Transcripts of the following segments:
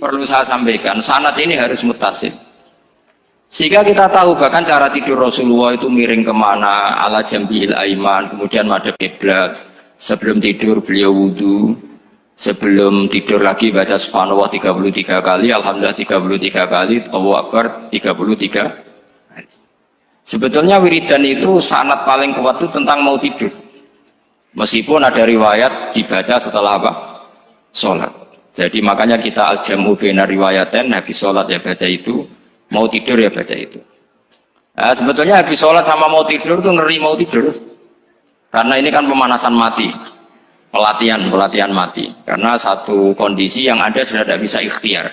perlu saya sampaikan, sanad ini harus muttasil. Sehingga kita tahu bahkan cara tidur Rasulullah itu miring kemana, ala jambil aiman, kemudian madhab kiblat. Sebelum tidur beliau wudu, sebelum tidur lagi baca subhanallah 33 kali, alhamdulillah 33 kali, Allahu akbar 33 kali. Sebetulnya wiridan itu sanad paling kuat itu tentang mau tidur. Meskipun ada riwayat dibaca setelah apa? Sholat. Jadi makanya kita al-jam'u baina riwayaten, habis sholat ya baca itu, mau tidur ya baca itu. Nah, sebetulnya habis sholat sama mau tidur tuh ngeri mau tidur. Karena ini kan pemanasan mati, pelatihan mati. Karena satu kondisi yang ada sudah tidak bisa ikhtiar.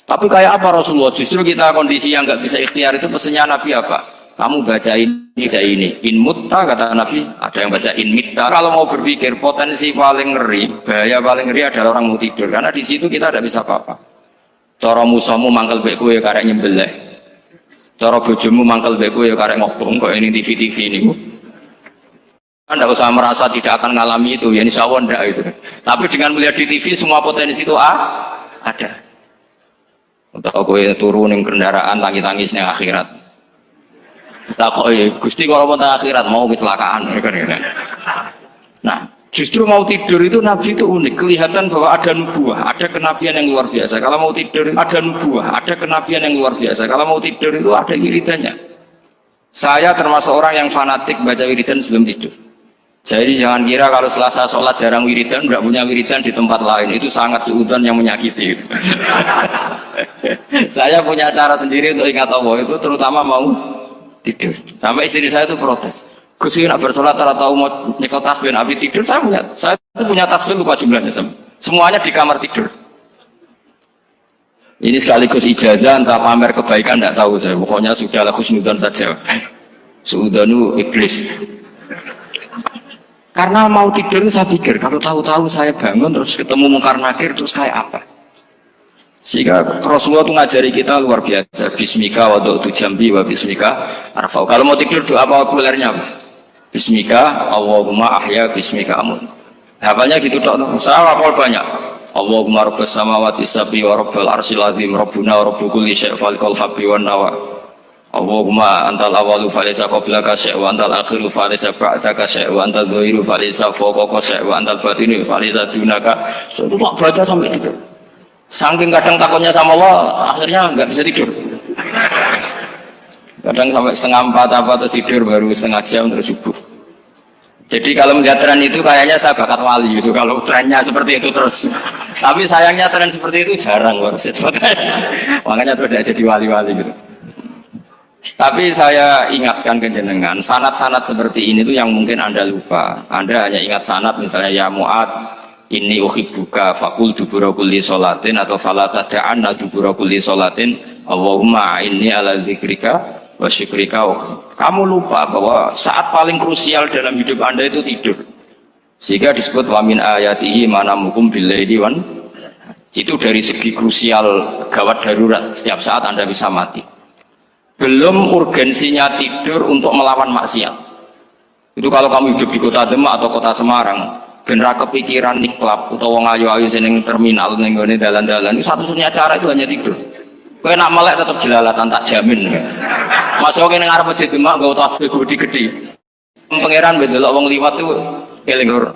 Tapi kayak apa Rasulullah? Justru kita kondisi yang nggak bisa ikhtiar itu pesannya Nabi apa? Kamu baca ini, in mutta kata Nabi, ada yang baca in mitta. Kalau mau berpikir potensi paling ngeri, bahaya paling ngeri adalah orang mau tidur, karena di situ kita tidak bisa apa-apa. Cara musuhmu mangkel beku ya karek nyembelih, cara bojomu mangkel beku ya karek ngobong kok ini TV ini. Anda usah merasa tidak akan mengalami itu, ya insya Allah enggak itu. Tapi dengan melihat di TV semua potensi itu ada. Untuk kowe turun yang kendaraan tangis-tangis yang akhirat. Takoi, Gusti kalau mau akhirat mau kecelakaan, Nah, justru mau tidur itu Nabi itu unik, kelihatan bahwa ada nubuah, ada kenabian yang luar biasa. Kalau mau tidur ada nubuah, ada kenabian yang luar biasa. Kalau mau tidur itu ada wiridannya. Saya termasuk orang yang fanatik baca wiridan sebelum tidur. Jadi jangan kira kalau Selasa sholat jarang wiridan, nggak punya wiridan di tempat lain, itu sangat suudzon yang menyakiti. Saya punya cara sendiri untuk ingat Allah itu, terutama mau tidur. Sampai istri saya itu protes. Gus nak bersolat atau mau nyekel tasbih habis tidur, saya itu punya tasbih lupa jumlahnya, semuanya di kamar tidur. Ini sekaligus ijazah entah pamer kebaikan tidak tahu saya. Pokoknya sudahlah husnudzon saja. Suudzonu iblis. Karena mau tidur saya pikir kalau tahu-tahu saya bangun terus ketemu mungkar nakir terus kayak apa? Sehingga Rasulullah itu ngajari kita luar biasa. Bismika wa du'tu jambi wa bismika arfa'u. Kalau mau tidur doa populernya Bismika Allahumma ahya bismika amun. Hafalnya gitu tok. Saya hafal banyak. Allahumma rabbas samawati sab'i wa rabbal arsyil azim rabbuna wa rabbu kulli syai' falikal habbi wan nawa. Allahumma antal awalu falaysa qablaka syai' wa antal akhiru falaysa ba'daka syai' wa antal dhahiru falaysa fawqaka syai' wa antal batinu falaysa dunaka. So, itu tak baca sampai tidur. Saking kadang takutnya sama Allah, akhirnya nggak bisa tidur. Kadang sampai setengah 4 apa terus tidur baru setengah jam terus subuh. Jadi kalau melihat tren itu kayaknya saya bakat wali itu kalau trennya seperti itu terus. Tapi sayangnya tren seperti itu jarang wasit. Makanya terus tidak jadi wali-wali gitu. Tapi saya ingatkan ke jenengan, sanad-sanad seperti ini tuh yang mungkin Anda lupa. Anda hanya ingat sanad misalnya ya Mu'ad ini uhibbuka fakul dubura kulli sholatin atau fala tada'anna dubura kulli sholatin Allahumma inni ala zikrika wa syukrika. Kamu lupa bahwa saat paling krusial dalam hidup Anda itu tidur. Sehingga disebut wa min ayatihi manamukum billaili wan. Itu dari segi krusial gawat darurat, setiap saat Anda bisa mati. Belum urgensinya tidur untuk melawan maksiat. Itu kalau kamu hidup di kota Demak atau kota Semarang, bener kepikiran niklap atau wong ayu-ayu seneng terminal ning gone dalan-dalan itu satu-satunya cara itu hanya tidur. Kowe nak melek tetap jelalatan tak jamin. Masuk ning ngarep masjid Demak nggo tasbih gede-gede. Pangeran bedelok wong liwat tuh eling lur.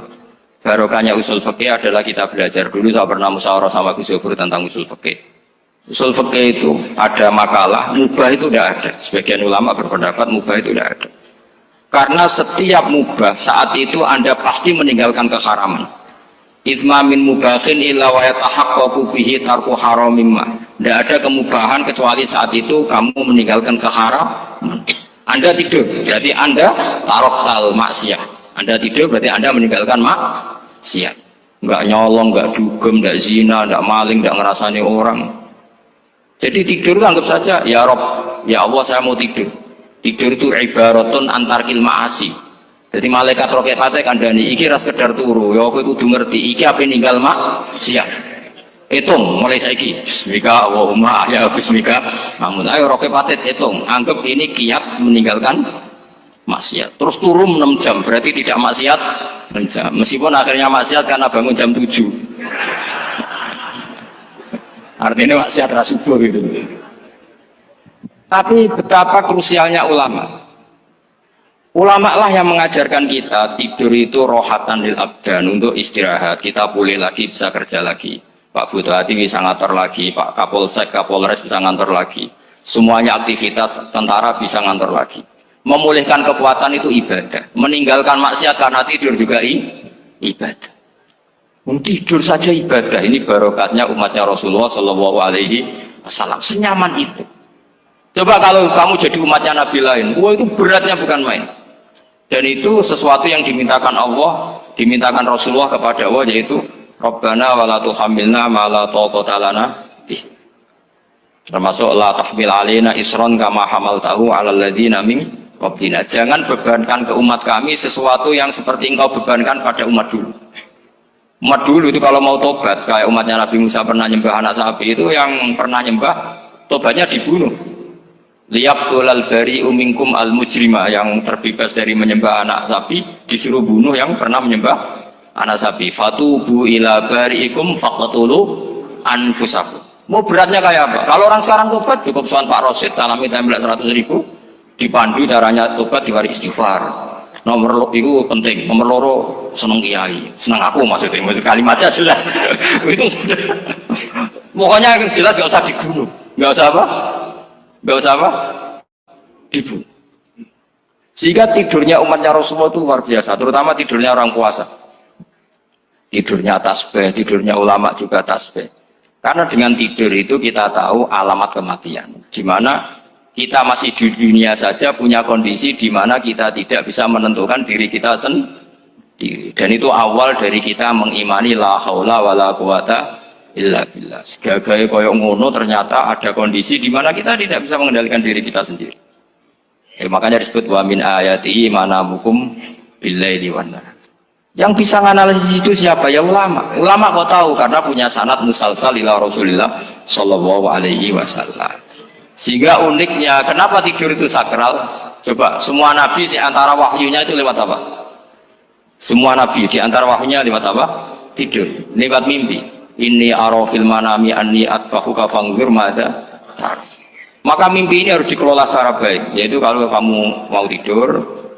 Barokahnya usul fikih adalah kita belajar dulu. Saya pernah musyawarah sama Gus Zufur tentang usul fikih. Usul fikih itu ada makalah mubah itu tidak ada. Sebagian ulama berpendapat mubah itu tidak ada. Karena setiap mubah saat itu Anda pasti meninggalkan keharaman. Itsma min mubahin illa wa yatahaqqaqu bihi tarku haramimma. Tidak ada kemubahan kecuali saat itu kamu meninggalkan keharaman. Anda tidur, berarti Anda taroktal maksiat. Anda tidur berarti Anda meninggalkan maksiat. Enggak nyolong, enggak dugem, enggak zina, enggak maling, enggak ngerasani orang. Jadi tidur itu anggap saja ya Rob, ya Allah saya mau tidur. Tidur itu ibaratun antarkil ma'asi. Jadi malaikat roket pate kandhani iki ra sekedar turu, ya kowe kudu ngerti iki ape ninggal maksiat. Hitung mulai saiki. Bismika Allahumma ya bismika. Namun ayo roket pate hitung, anggap ini kiat meninggalkan maksiat. Terus turun 6 jam, berarti tidak maksiat 6 jam. Meskipun akhirnya maksiat karena bangun jam 7. Artinya maksiat ra subur gitu. Tapi betapa krusialnya ulama. Ulama lah yang mengajarkan kita tidur itu rohatan lil abdan, untuk istirahat. Kita pulih lagi, bisa kerja lagi. Pak Bupati bisa ngantor lagi, Pak Kapolsek, Kapolres bisa ngantor lagi. Semuanya aktivitas tentara bisa ngantor lagi. Memulihkan kekuatan itu ibadah. Meninggalkan maksiat karena tidur juga ibadah. Tidur saja ibadah. Ini barokatnya umatnya Rasulullah Shallallahu Alaihi Wasallam. Senyaman itu. Coba kalau kamu jadi umatnya Nabi lain, wah itu beratnya bukan main. Dan itu sesuatu yang dimintakan Allah, dimintakan Rasulullah kepada Allah, yaitu Rabbana wa la tuhammilna ma la taqata lana bih. Termasuk la tahmil alaina isron kama hamaltahu 'alal ladzina min qablina. Jangan bebankan ke umat kami sesuatu yang seperti engkau bebankan pada umat dulu. Umat dulu itu kalau mau tobat, kayak umatnya Nabi Musa pernah nyembah anak sapi, itu yang pernah nyembah tobatnya dibunuh. Liyaqtulal bari'u minkum al mujrima, yang terbebas dari menyembah anak sapi disuruh bunuh yang pernah menyembah anak sapi. Fatubu ila bari'ikum faqtulu anfusakum. Mau beratnya kayak apa? Kalau orang sekarang tobat cukup soal Pak Rosid salami template 100.000, dipandu caranya tobat diwari istighfar. Nomor itu penting, nomor loro seneng kiai, seneng aku maksud kalimatnya jelas. Itu sudah. Pokoknya jelas gak usah dibunuh, gak usah apa? Gak usah apa? Dibunuh. Sehingga tidurnya umatnya Rasulullah itu luar biasa, terutama tidurnya orang puasa. Tidurnya tasbih, tidurnya ulama juga tasbih. Karena dengan tidur itu kita tahu alamat kematian. Di mana kita masih di dunia saja punya kondisi di mana kita tidak bisa menentukan diri kita sendiri. Dan itu awal dari kita mengimani la haula wala quwata illa billah. Segagai koyok ngono ternyata ada kondisi di mana kita tidak bisa mengendalikan diri kita sendiri. Makanya disebut wa min ayatihi manamukum billaili wan nahar. Yang bisa menganalisis itu siapa? Ya ulama. Ulama kok tahu karena punya sanad musalsal ila Rasulillah sallallahu alaihi wasallam. Sehingga uniknya kenapa tidur itu sakral? Coba semua nabi di antara wahyunya itu lewat apa? Semua nabi di antara wahyunya lewat apa? Tidur, lewat mimpi. Inni arafil manami anni atfahuka fangzur madza tar. Maka mimpi ini harus dikelola secara baik, yaitu kalau kamu mau tidur,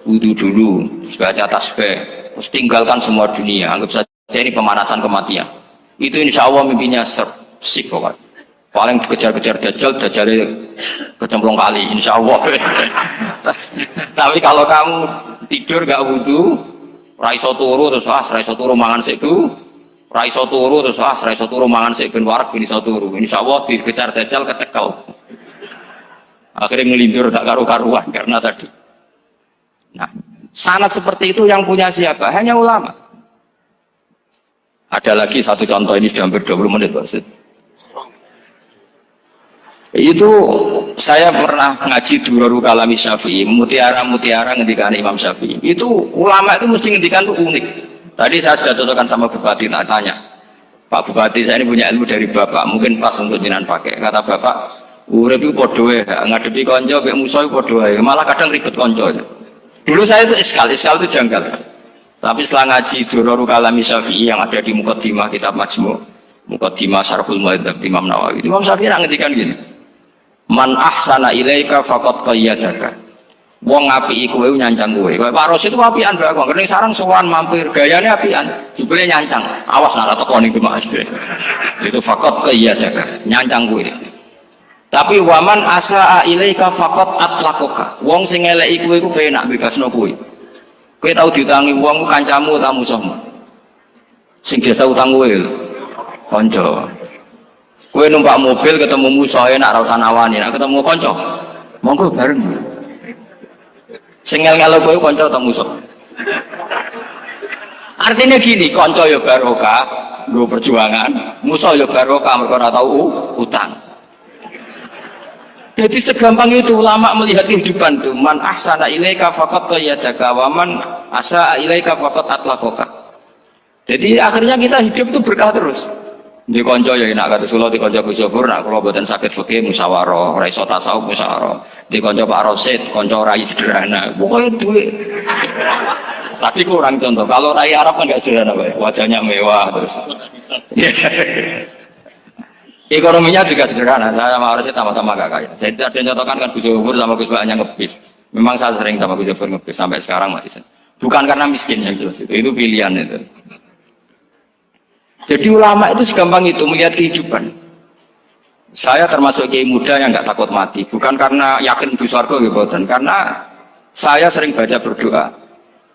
wudu dulu, baca tasbih, terus tinggalkan semua dunia, anggap saja ini pemanasan kematian. Itu insya Allah mimpinya sip pokoknya. Paling dikejar-kejar dajjal kecemplung kali, insya Allah. Tapi kalau kamu tidur gak wudu, raiso turu terus raiso turu mangan seku. Raiso turu terus raiso turu mangan sik ben warak ben iso turu. Insyaallah dikejar dajjal kecekel. Akhirnya ngelindur tak karu-karuan karena tadi. Nah, sanad seperti itu yang punya siapa? Hanya ulama. Ada lagi satu contoh, ini sudah hampir 20 menit Pak Ustaz. Itu saya pernah ngaji Durarul Kalami Syafi'i, mutiara-mutiara ngendikan Imam Syafi'i. Itu ulama itu mesti ngendikan itu unik. Tadi saya sudah cocokkan sama Bupati, tak tanya, Pak Bupati saya ini punya ilmu dari Bapak, mungkin pas untuk jenengan pakai. Kata Bapak, urip itu podo wae, ngadepi konco, mek musuh podo wae, malah kadang ribet konco. Dulu saya itu iskal itu janggal. Tapi setelah ngaji Durarul Kalami Syafi'i yang ada di Muqaddimah kitab Majmu', Muqaddimah Syarhul Muhadzab Imam Nawawi, Imam Syafi'i ngendikan gini, man ahsana ilaika faqad qayyadaka. Wong ngapiki kowe nyancang kowe. Pak Ros itu apian bae kok. Kene sarang sowan mampir, gayane apian, jebule nyancang. Awas nek teko ning Mas. Itu faqat qayyadaka, nyancang kowe. Tapi waman asaa ilaika faqat atlaqaka. Wong sing eleki kowe iku penak bebasno kowe. Kowe tau diutangi wong kancamu ta musuhmu? Sing biasa utang kowe lho. Kanca. Kowe numpak mobil ketemu musuh enak ra usah nawani, nek ketemu kanca monggo bareng. Sing ngel-ngelo kowe kanca atau musuh. Artinya gini, kanca ya barokah, nggo perjuangan, musuh ya barokah mergo ora tau utang. Jadi segampang itu ulama melihat kehidupan itu, man ahsana ilaika faqad qayyadaka wa man asaa ilaika faqad atlaqaka. Jadi akhirnya kita hidup itu berkah terus. Di konco ya enak kata Solo, di konco Gus Yofur, nak kalau buatan sakit fikih musyawarah, raiso tasawuf musyawarah. Di konco Pak Rosid, konco rai sederhana. Pokoknya duit. Tadi kurang contoh. Kalau rai Arab kan nggak sederhana, Pak. Wajahnya mewah terus. Ekonominya juga sederhana. Saya sama Arsyid sama-sama gak kaya. Jadi ada nyotokan kan Gus Zofur sama Gus Baknya ngebis. Memang saya sering sama Gus Zofur ngebis sampai sekarang masih sering. Bukan karena miskin yang jelas itu pilihan itu. Jadi ulama itu segampang itu melihat kehidupan. Saya termasuk kiai muda yang nggak takut mati, bukan karena yakin bus warga gitu, karena saya sering baca berdoa.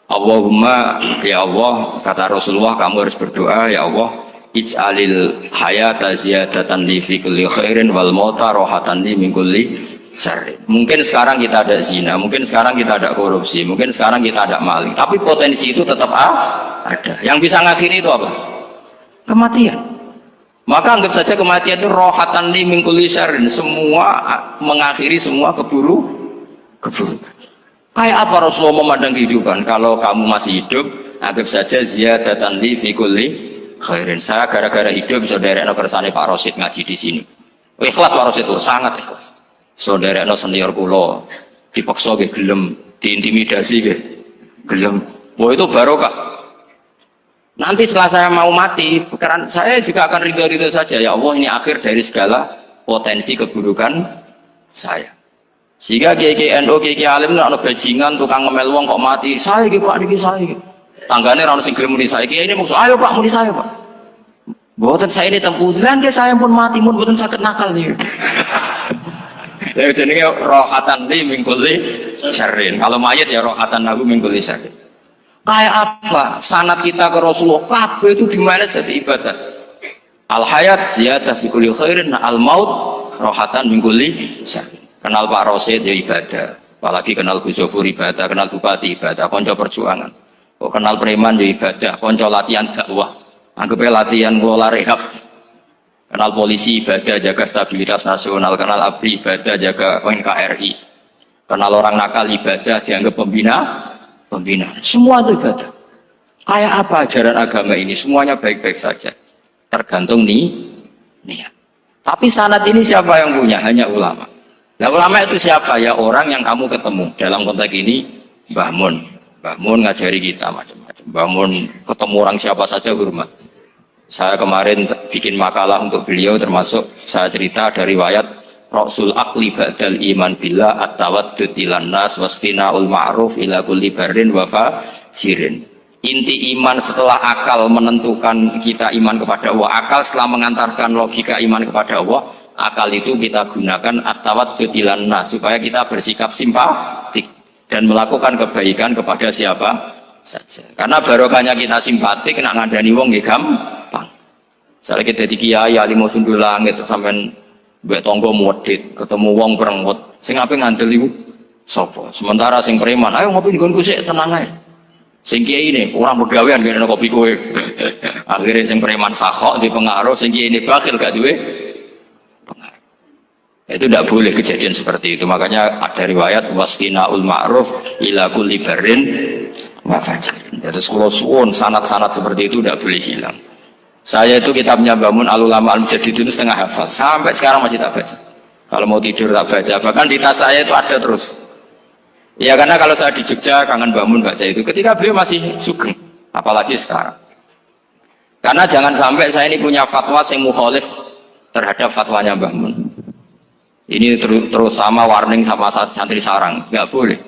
Allahumma ya Allah, kata Rasulullah, kamu harus berdoa ya Allah. Ij'alil hayata ziyadatan li fi kulli khairin wal mauta rohatan li min kulli syarrin. Mungkin sekarang kita ada zina, mungkin sekarang kita ada korupsi, mungkin sekarang kita ada maling, tapi potensi itu tetap ada. Yang bisa ngakhiri itu apa? Kematian. Maka anggap saja kematian itu rohatan li min kulli syarrin, semua mengakhiri semua keburukan. Kayak apa Rasulullah memandang kehidupan? Kalau kamu masih hidup, anggap saja ziyadatan li fi kulli khairin. Saya gara-gara hidup saudaranya kersane Pak Rosid ngaji di sini. Ikhlas Pak Rosid itu sangat ikhlas. Saudaranya senior kulo dipaksa ke gelem, diintimidasi ke gelem. Wah itu barokah. Nanti setelah saya mau mati, karena saya juga akan ridho-ridho saja. Ya Allah ini akhir dari segala potensi keburukan saya. Sehingga kiai NU, kiai alim nak bajingan, tukang ngemel wong kok mati. Saya gitu Pak, niki saya gitu. Tanggane ra ono sing gelem muni saya. Kiai ini maksud, ayo Pak muni saya Pak. Mboten saya ini tempuh. Lan saya pun mati mun mboten saged nakal nih. Ya jenenge rohatan li min kulli syarrin. Kalau mayit ya rohatan lahu min kulli syarrin. Kayak apa sanad kita ke Rasulullah? Kabeh itu dimana jadi ibadah. Al hayat ziyadah fi kulli khairin, al maut rohatan min kulli syarrin. Kenal Pak Rosid ya ibadah. Apalagi kenal Gus Zofur ibadah, kenal Bupati ibadah, konco perjuangan. Kok kenal preman ya ibadah, konco latihan dakwah. Anggapnya latihan ngelola rehab. Kenal polisi ibadah, jaga stabilitas nasional. Kenal ABRI ibadah, jaga NKRI. Kenal orang nakal ibadah, dianggap pembina. Semua itu ibadah. Kayak apa ajaran agama ini? Semuanya baik-baik saja. Tergantung niat. Tapi sanad ini siapa yang punya? Hanya ulama. Nah ulama itu siapa? Ya orang yang kamu ketemu. Dalam konteks ini Mbah Mun. Mbah Mun ngajari kita macam-macam. Mbah Mun ketemu orang siapa saja hormat. Saya kemarin bikin makalah untuk beliau, termasuk saya cerita dari riwayat Rasul Aqli Ba'dal Iman Billah At-Tawaddud ilan nas wastina'ul ma'ruf ila kulli barrin wa fajirin. Inti iman setelah akal menentukan kita iman kepada Allah, akal setelah mengantarkan logika iman kepada Allah, akal itu kita gunakan at-tawaddud ilan nas supaya kita bersikap simpatik dan melakukan kebaikan kepada siapa saja. Karena barokahnya kita simpatik nak ngandani wong nggih gampang. Misalnya kita di kiai alim sundul langit sampean mbek tangga modit ketemu wong perengut sing ape ngandel iku sapa? Sementara sing preman ayo ngopi nggonku sik tenang ae. Sing kiai ini orang begawean ngene kopi kowe. Akhirnya sing preman sakhok di pengaruh, sing kiai ini bakhil gak duwe pengaruh. Itu tidak boleh kejadian seperti itu. Makanya ada riwayat wastina'ul ma'ruf ila kulli barrin wa fajirin. Terus kalau suwun sanad-sanad seperti itu tidak boleh hilang. Saya itu kitabnya Bangun Al-Ulama Al-Mujaddid itu setengah hafal. Sampai sekarang masih tak baca. Kalau mau tidur tak baca. Bahkan di tas saya itu ada terus. Ya karena kalau saya di Jogja kangen Bangun baca itu. Ketika beliau masih sugeng. Apalagi sekarang. Karena jangan sampai saya ini punya fatwa yang mukhalif terhadap fatwanya Bangun. Ini terutama warning sama santri sarang. Nggak boleh.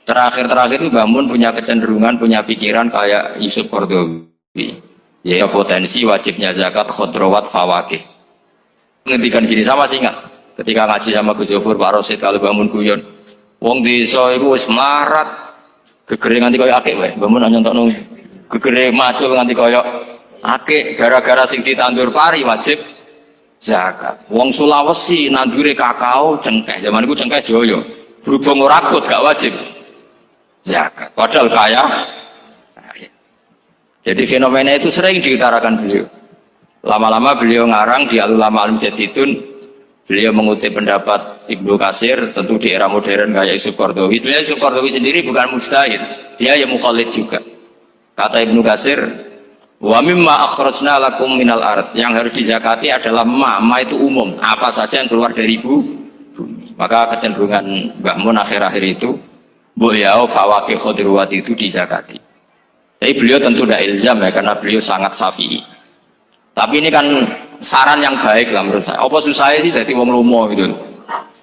Terakhir itu Bangun punya kecenderungan, punya pikiran kayak Yusuf Qaradawi. Ya potensi wajibnya zakat khodrowat fawakih. Ngendikan gini sama sih ingat ketika ngaji sama Gus Zofur Pak Rosid kalau Bangun guyon wong desa iku wis melarat gegere nganti kaya akeh wae Bangun nyontokno gegere macul nganti kaya akeh gara-gara sing ditandur pari wajib zakat. Wong Sulawesi nandure kakao cengkeh zaman iku cengkeh joyo berhubung ora akut gak wajib zakat padahal kaya. Jadi fenomena itu sering diutarakan beliau. Lama-lama beliau ngarang di Al-Ulama Al-Mujaddidun, beliau mengutip pendapat Ibnu Katsir, tentu di era modern kayak Yusuf Qaradawi. Sebenarnya Yusuf Qaradawi sendiri bukan mujtahid, dia yang mukallid juga. Kata Ibnu Katsir, wa mimma akhrajna lakum minal ard, yang harus dizakati adalah ma itu umum, apa saja yang keluar dari bumi. Maka kecenderungan Mbah Mun akhir-akhir itu, boyau fawaqih khudruwat itu dizakati. Tapi beliau tentu tidak ilzam ya, karena beliau sangat syafi'i. Tapi ini kan saran yang baik lah menurut saya. Apa susahnya sih jadi wong lomo gitu.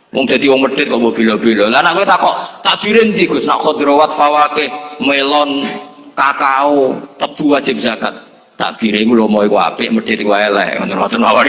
Wong jadi wong medit kok mau bilo-bilo. Lah nek kowe takok takbirin ndi Gus? Nak khodrowat fawake, melon, kakao, tebu wajib zakat. Takbire iku lomo iku apik, medit iku elek. Ngoten mawon.